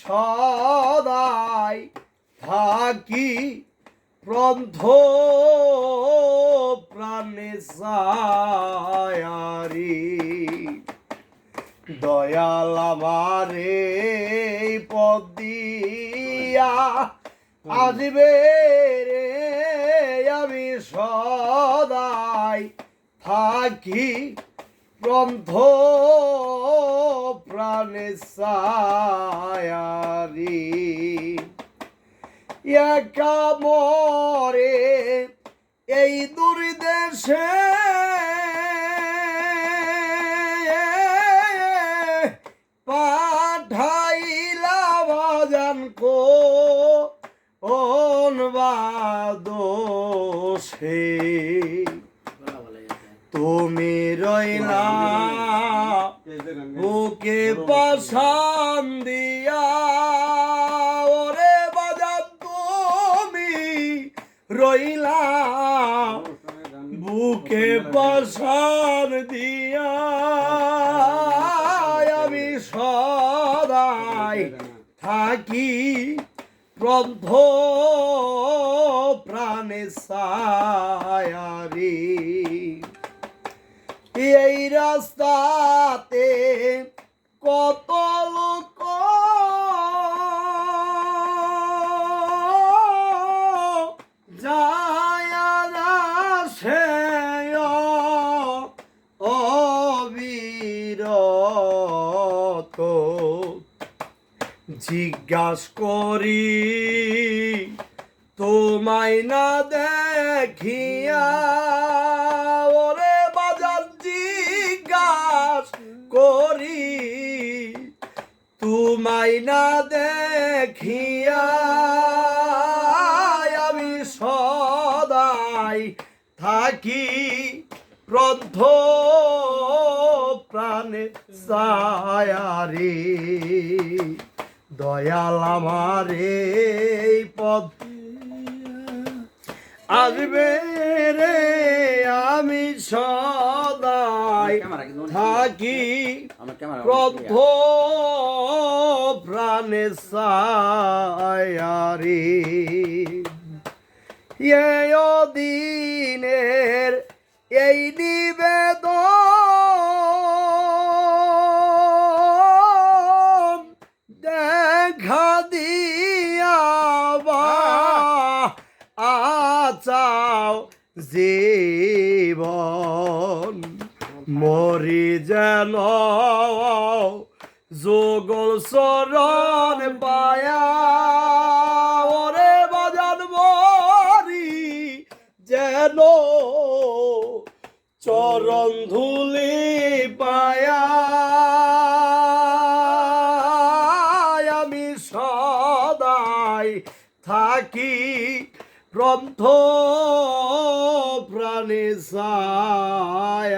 সদাই থাকি প্রন্ধ প্রাণে সায়ারি দয়াল আমারে পদ দিয়া আসবে রে আমি সদাই থাকি প্রন্ধ প্রাণে সায়ারি একা মরে এই দুর্দেশে পাঠাইলা বাজান কো অনবাদোষে তুমি রইলা বুকে পাশান দিয়া ওরে বাজান তুমি রইলা বুকে পাশান দিয়া আমি সদাই থাকি প্রন্ধ প্রাণে সায়ারি এই রাস্তাতে কত লোক যায় আসে অবিরত জিজ্ঞাস করি তোমায় না দেখিয়া ওরে বাজার জিজ্ঞাস করি তোমায় না দেখিয়া আমি সদাই থাকি প্রন্ধ প্রাণে সায়ারি দয়াল আমারে পদ আসবে রে আমি সদাই থাকি ক্রোধ প্রাণে সায়ারি এই দিনের এই নিবেদন দেখা দিয়া আচাও জীবন মরি যেন যোগল চরণ পায়া ওরে বাজান মরি যেন চরণ ধুলি পায়া আমি সদাই থাকি প্রন্ধ প্রাণে সায়ারি।